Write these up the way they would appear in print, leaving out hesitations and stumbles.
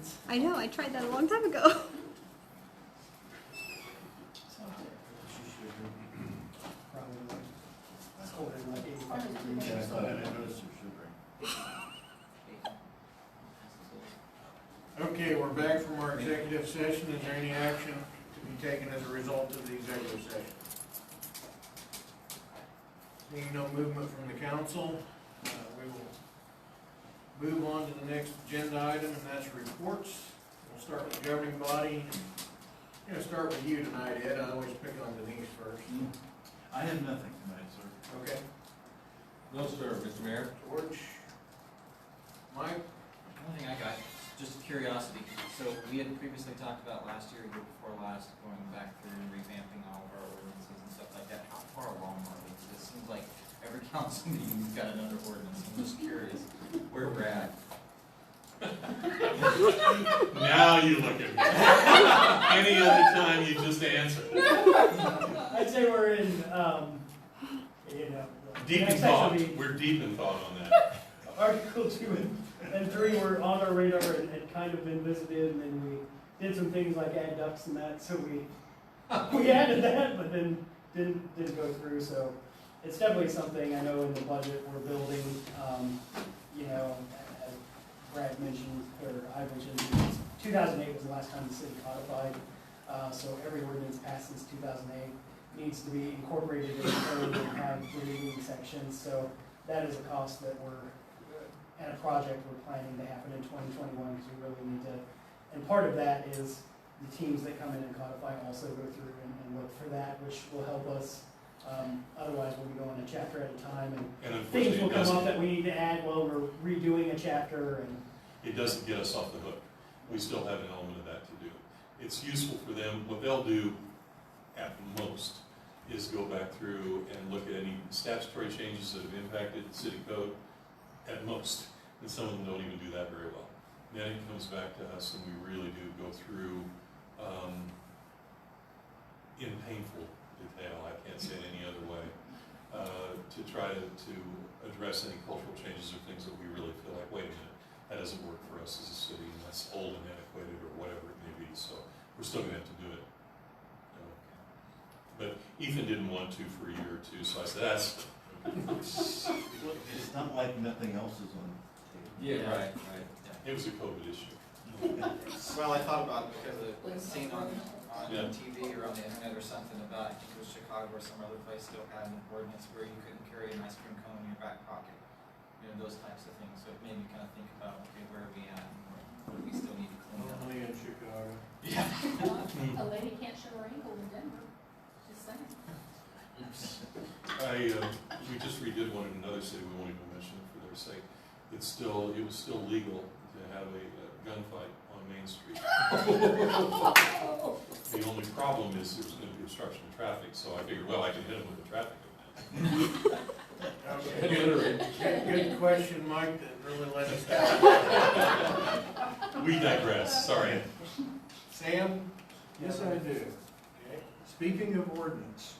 ordinance. I know, I tried that a long time ago. Probably. That's older than like 85 Yeah, I degrees. thought I didn't notice your sugar. Okay, we're back from our executive session. Is there any action to be taken as a result of the executive session? Seeing no movement from the council, we will move on to the next agenda item, and that's reports. We'll start with the governing body. I'm going to start with you tonight, Ed. I always pick on Denise first. I have nothing tonight, sir. Okay. No, sir, Mr. Mayor. George? Mike? One thing I got, just curiosity, so we had previously talked about last year, year before last, going back through and revamping all of our ordinances and stuff like that. How far along are we? Because it seems like every council meeting's got another ordinance. I'm just curious where we're at. Now you look at me. Any other time you just answer. I'd say we're in, Deep in next thought. section will be We're deep in thought on that. Article 2 and 3 were on our radar and had kind of been visited, and then we did some things like add ducks and that, so we added that, but then didn't go through, so it's definitely something I know in the budget we're building, as Brad mentioned, or I mentioned, 2008 was the last time the city codified, so every ordinance passed since 2008 needs to be incorporated in the code and have reading sections, so that is a cost that we're, and a project we're planning to happen in 2021, because we really need to, and part of that is the teams that come in and codify also go through and look for that, which will help us. Otherwise, we'll be going a chapter at a time, and things will come up that we need to add while we're redoing a chapter. And It doesn't get us off the hook. We still have an element of that to do. It's useful for them. What they'll do at most is go back through and look at any statutory changes that have impacted the city code at most. And some of them don't even do that very well. Then it comes back to us, and we really do go through in painful detail, I can't say it any other way, to try to address any cultural changes or things that we really feel like, wait a minute, that doesn't work for us as a city, and that's old and antiquated or whatever it may be. So we're still going to have to do it. But Ethan didn't want to for a year or two, so I said, that's... It's not like nothing else is on. Yeah, right. It was a COVID issue. Well, I thought about it because I've seen on Yeah. TV or on the internet or something about, I think it was Chicago or some other place still had an ordinance where you couldn't carry an ice cream cone in your back pocket. Those types of things. So it made me kind of think about, okay, where are we at? What do we still need to clean up? Only in Chicago. Yeah. A lady can't show her ankle in Denver, just saying. We just redid one in another city, we won't even mention it for their sake. It was still legal to have a gunfight on Main Street. The only problem is there's going to be obstruction of traffic, so I figured, well, I can hit them with a traffic event. Good question, Mike, that really let us down. We digress, sorry. Sam? Yes, I do. Okay. Speaking of ordinance,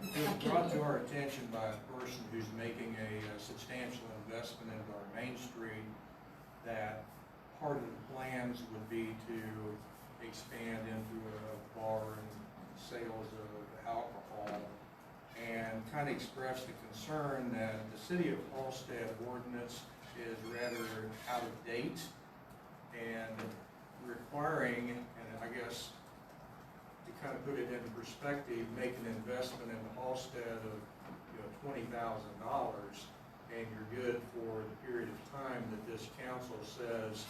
it was brought to our attention by a person who's making a substantial investment into our Main Street that part of the plans would be to expand into a bar and sales of alcohol, and kind of expressed the concern that the city of Halstead ordinance is rather out of date and requiring, and I guess to kind of put it into perspective, make an investment into Halstead of $20,000, and you're good for the period of time that this council says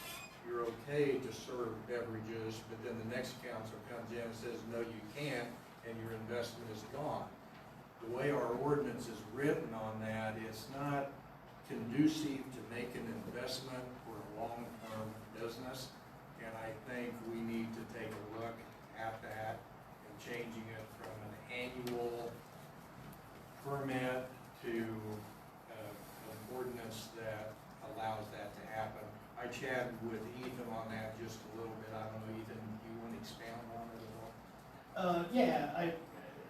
you're okay to serve beverages, but then the next council comes in and says, no, you can't, and your investment is gone. The way our ordinance is written on that, it's not conducive to make an investment for a long-term business, and I think we need to take a look at that and changing it from an annual permit to an ordinance that allows that to happen. I chatted with Ethan on that just a little bit. I don't know, Ethan, do you want to expound on it at all?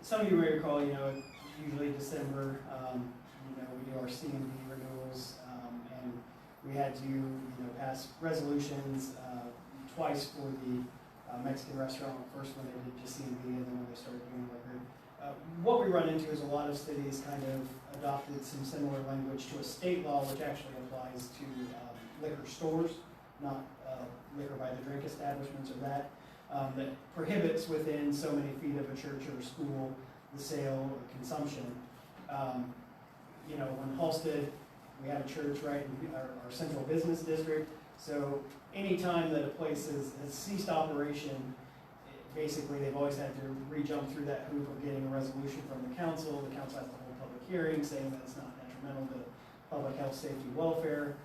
Some of you may recall, usually December, we do our CMD renewals, and we We had to, pass resolutions, twice for the Mexican restaurant, first when they did just C&B and then when they started doing liquor. What we run into is a lot of cities kind of adopted some similar language to a state law, which actually applies to liquor stores, not liquor by the drink establishments or that prohibits within so many feet of a church or a school the sale or consumption. When Halstead, we have a church right in our central business district, so anytime that a place has ceased operation, basically they've always had to re-jump through that hoop of getting a resolution from the council. The council has to hold public hearings saying that it's not detrimental to public health, safety, welfare.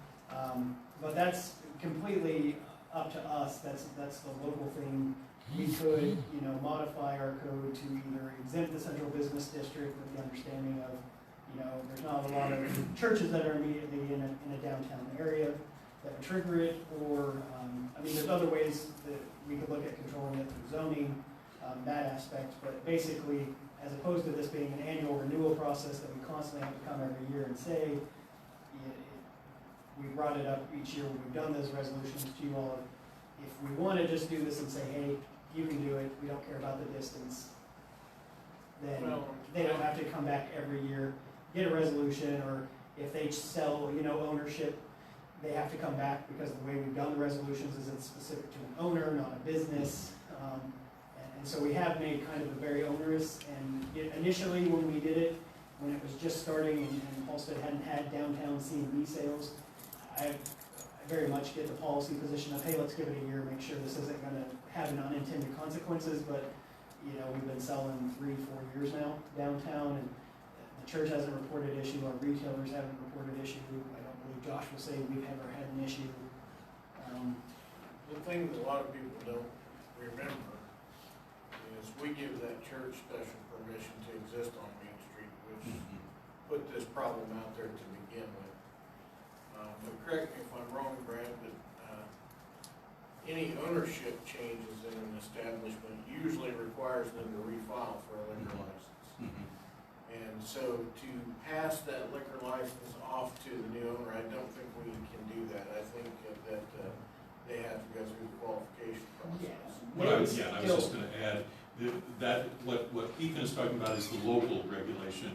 But that's completely up to us. That's the local thing. We could, modify our code to either exempt the central business district with the understanding of, there's not a lot of churches that are immediately in a downtown area that would trigger it, or, there's other ways that we could look at controlling it through zoning, that aspect, but basically, as opposed to this being an annual renewal process that we constantly have to come every year and say, we brought it up each year when we've done those resolutions to you all. If we want to just do this and say, hey, you can do it, we don't care about the distance, then they don't have to come back every year, get a resolution, or if they sell, ownership, they have to come back because the way we've done the resolutions is it's specific to an owner, not a business. And so we have made kind of a very onerous, and initially when we did it, when it was just starting and Halstead hadn't had downtown C&B sales, I very much get the policy position of, hey, let's give it a year, make sure this isn't going to have an unintended consequences, but we've been selling 3-4 years now downtown, and the church hasn't reported issue, our retailers haven't reported issue. I don't believe Josh will say we've ever had an issue. The thing that a lot of people don't remember is we give that church special permission to exist on Main Street, which put this problem out there to begin with. But correct me if I'm wrong, Brad, but any ownership changes in an establishment usually requires them to refile for a liquor license. And so to pass that liquor license off to the new owner, I don't think we can do that. I think that they have to go through the qualification process. I was just going to add that what Ethan is talking about is the local regulation.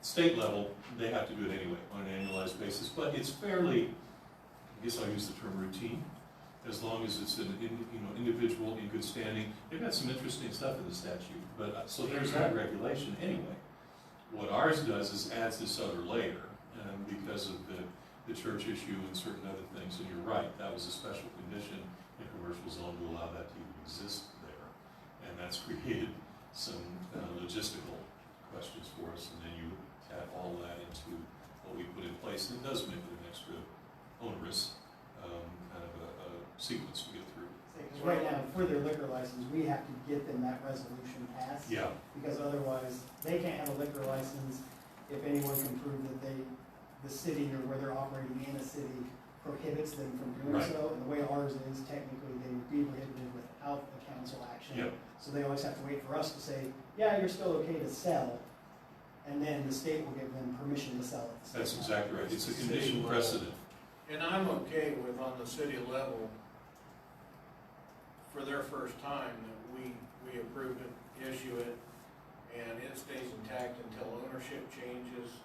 State level, they have to do it anyway on an annualized basis, but it's fairly, I guess I'll use the term routine, as long as it's an individual in good standing. They've got some interesting stuff in the statute, but so there's that regulation anyway. What ours does is adds this other layer, because of the church issue and certain other things, and you're right, that was a special condition in commercial zone to allow that to even exist there, and that's created some logistical questions for us, and then you tap all that into what we put in place, and it does make it an extra onerous kind of a sequence to get through. Because right now, for their liquor license, we have to get them that resolution passed. Yeah. Because otherwise, they can't have a liquor license if anyone can prove that the city or where they're operating in a city prohibits them from doing Right. so. And the way ours is, technically, they would be prohibited without the council action. Yep. So they always have to wait for us to say, yeah, you're still okay to sell, and then the state will give them permission to sell it. That's exactly right. It's a condition precedent. And I'm okay with, on the city level, for their first time, that we approve it, issue it, and it stays intact until ownership changes,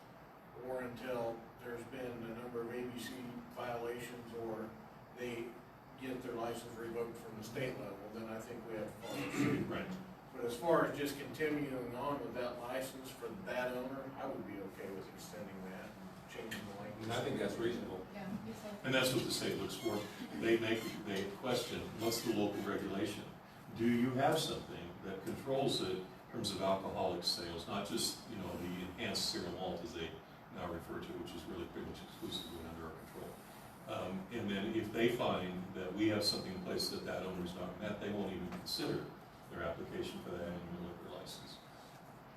or until there's been a number of ABC violations, or they get their license revoked from the state level, then I think we have to follow suit. Right. But as far as just continuing on with that license for that owner, I would be okay with extending that, changing the language. And I think that's reasonable. Yeah, you said. And that's what the state looks for. They question, what's the local regulation? Do you have something that controls it in terms of alcoholic sales, not just, the enhanced cereal malt as they now refer to, which is really pretty much exclusively under our control. And then if they find that we have something in place that owner's not met, they won't even consider their application for that annual liquor license.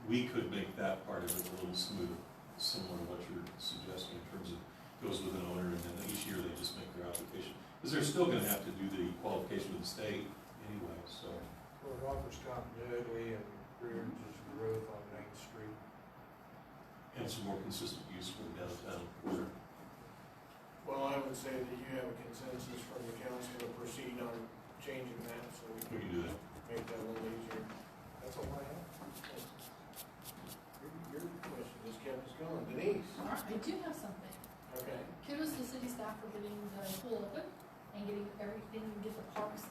We could make that part of it a little smoother, similar to what you're suggesting in terms of goes with an owner, and then each year they just make their application. Because they're still going to have to do the qualification with the state anyway, so. Well, it offers continuity and encourages growth on Main Street. And some more consistent use for the downtown quarter. Well, I would would say that you have a consensus from the council to proceed on changing that, so we We can can do that. make that a little easier. That's all I have. Your question just kept us going. Denise? All right, I do have something. Okay. Kudos to city staff for getting the pool open and getting everything, get the parks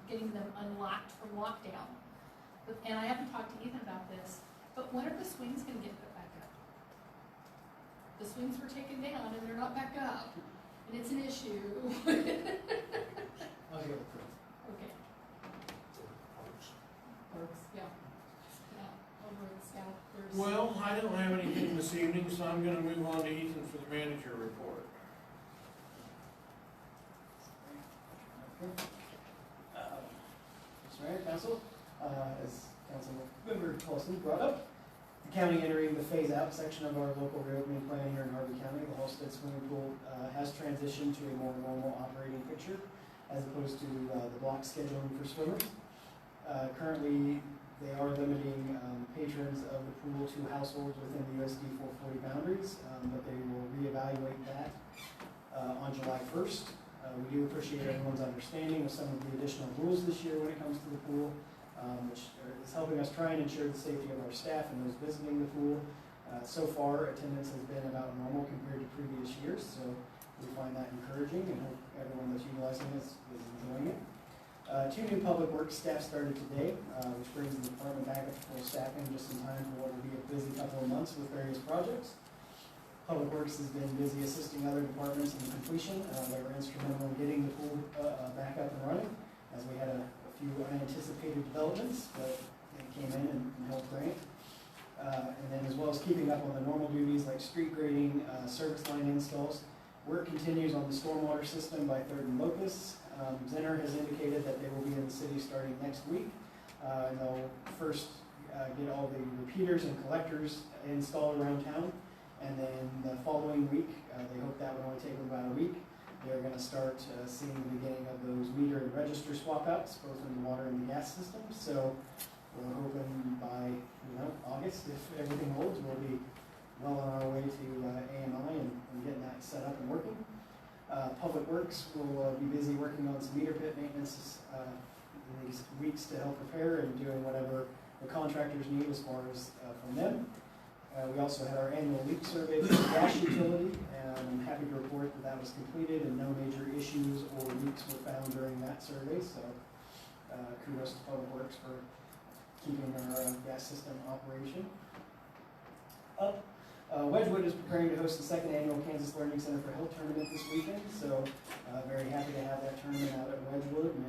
getting them unlocked from lockdown. And I haven't talked to Ethan about this, but when are the swings gonna get put back up? The swings were taken down and they're not back up, and it's an issue. I'll go with Okay. Parks, yeah. Yeah, over at Scout, there's. Well, I don't have anything this evening, so I'm gonna move on to Ethan for the manager report. Mr. Mayor, Council, as Councilmember Paulson brought up, the county entering the phase-out section of our local reopening plan here in Harvey County. The Halstead swimming pool has transitioned to a more normal operating picture as opposed to the block scheduling for swimmers. Currently, they are limiting patrons of the pool to households within the USD 440 boundaries, but they will reevaluate that on July 1st. We do appreciate everyone's understanding of some of the additional rules this year when it comes to the pool, which is helping us try and ensure the safety of our staff and those visiting the pool. So far, attendance has been about normal compared to previous years, so we find that encouraging and hope everyone that's utilizing this is enjoying it. 2 new public works staff started today, which brings the department back up to full staffing just in time for what will be a busy couple of months with various projects. Public Works has been busy assisting other departments in the completion. They were instrumental in getting the pool back up and running, as we had a few unanticipated developments, but they came in and helped bring it. And then as well as keeping up on the normal duties like street grading, service line installs. Work continues on the stormwater system by 3rd and Locust. Zinner has indicated that they will be in the city starting next week. And they'll first get all the repeaters and collectors installed around town. And then the following week, they hope that would only take them about a week. They're going to start seeing the beginning of those meter and register swap outs, both in the water and the gas systems. So we're hoping by August, if everything holds, we'll be well on our way to AMI and getting that set up and working. Public Works will be busy working on some meter pit maintenance in these weeks to help prepare and doing whatever the contractors need as far as from them. We also had our annual leak survey for the gas utility, and I'm happy to report that that was completed and no major issues or leaks were found during that survey, so kudos to Public Works for keeping our gas system operation up. Wedgwood is preparing to host the 2nd annual Kansas Learning Center for Health tournament this weekend, so very happy to have that tournament out at Wedgwood, and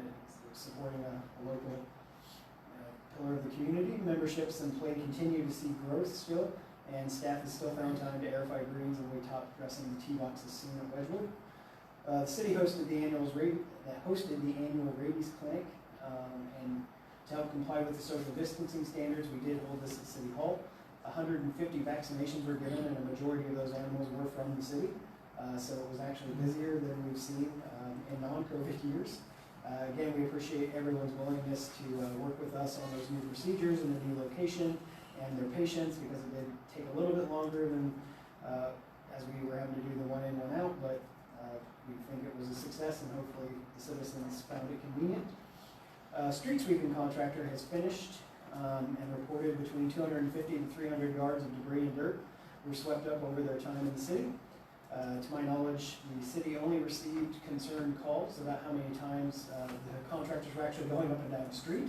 it's supporting a local pillar of the community. Memberships and play continue to see growth still, and staff has still found time to air fry greens and wait top dressing the tee boxes seen at Wedgwood. The city hosted the annual rabies clinic, and to help comply with the social distancing standards, we did hold this at City Hall. 150 vaccinations were given, and a majority of those animals were from the city, so it was actually busier than we've seen in non-COVID years. Again, we appreciate everyone's willingness to work with us on those new procedures and the new location and their patience, because it did take a little bit longer than as we were having to do the one in, one out, but we think it was a success and hopefully the citizens found it convenient. Street sweeping contractor has finished and reported between 250 to 300 yards of debris and dirt were swept up over their time in the city. To my knowledge, the city only received concerned calls about how many times the contractors were actually going up and down the street,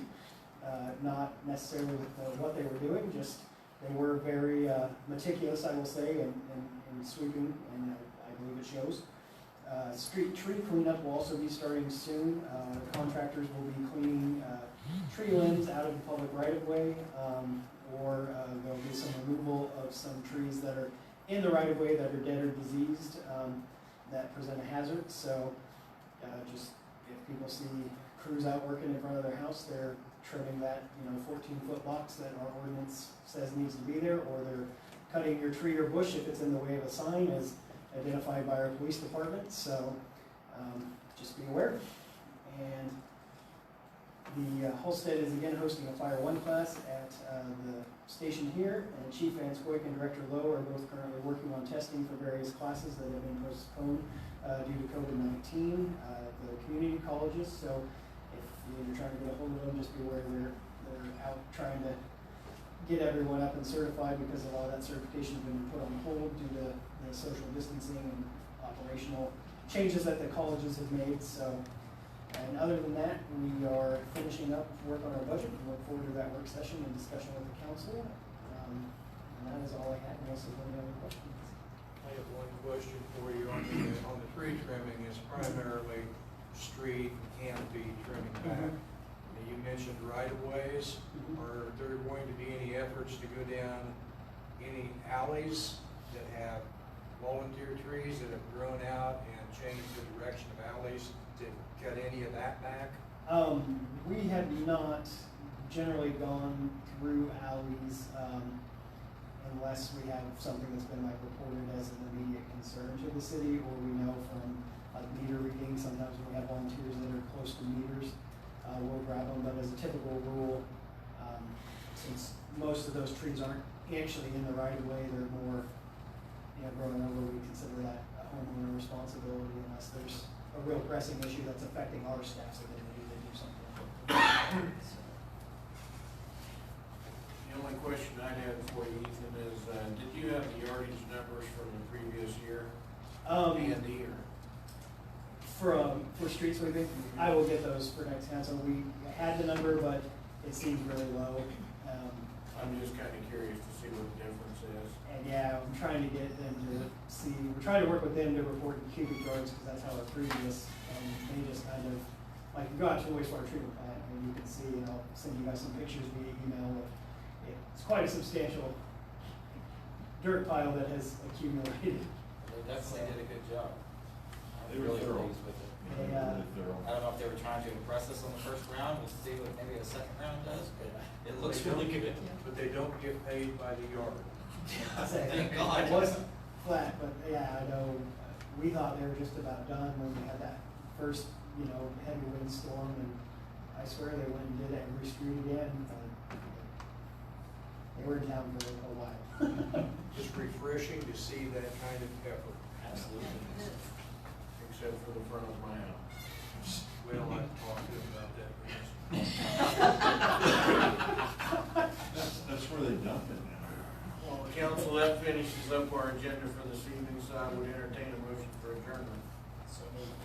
not necessarily with what they were doing, just they were very meticulous, I will say, in sweeping, and I believe it shows. Street tree cleanup will also be starting soon. Contractors will be cleaning tree limbs out of the public right-of-way, or there'll be some removal of some trees that are in the right-of-way that are dead or diseased, that present a hazard. So just if people see crews out working in front of their house, they're trimming that 14-foot box that our ordinance says needs to be there, or they're cutting your tree or bush if it's in the way of a sign as identified by our police department. So just be aware. And The Halstead is again hosting a Fire 1 class at the station here, and Chief Van Scoik and Director Lowe are both currently working on testing for various classes that have been postponed due to COVID-19 at the community colleges. So if you're trying to get a hold of them, just be aware they're out trying to get everyone up and certified, because a lot of that certification has been put on hold due to the social distancing and operational changes that the colleges have made. So, and other than that, we are finishing up work on our budget and look forward to that work session and discussion with the council. And that is all I have, unless there's any other questions. I have one question for you on the tree trimming. Is primarily street and canopy trimming back. Now, you mentioned right-of-ways. Are there going to be any efforts to go down any alleys that have volunteer trees that have grown out and changed the direction of alleys to cut any of that back? We have not generally gone through alleys, unless we have something that's been like reported as an immediate concern to the city, or we know from like meter reading, sometimes when we have volunteers that are close to meters, we'll grab them. But as a typical rule, since most of those trees aren't actually in the right of way, they're more, growing over, we consider that a homeowner responsibility unless there's a real pressing issue that's affecting our staff, so then we need to do something. So. The only question I had for you, Ethan, is, did you have the yardage numbers from the previous year? Handy, or? For street sweeping, I will get those for next council. We had the number, but it seems really low. I'm just kind of curious to see what the difference is. And yeah, I'm trying to get them to see, we're trying to work with them to report in cubic yards, because that's how our previous, and they just kind of, like, you go out to the wastewater treatment plant, and you can see, and I'll send you guys some pictures via email of, it's quite a substantial dirt pile that has accumulated. They definitely did a good job. They I'm were really thorough. pleased with it. They, I don't know if they were trying to impress us on the first round, we'll see what maybe the second round does, but it looks really good. But they don't get paid by the yard. Thank God. It wasn't flat, but yeah, I know, we thought they were just about done when we had that first, heavy windstorm, and I swear they went and did every street again. They were in town for a while. It's refreshing to see that kind of effort. Absolutely. Except for the front of my house. We don't like to talk to them about that. That's where they dump it now. Well, council, that finishes up our agenda for this evening, so I would entertain a motion for adjournment. So moved.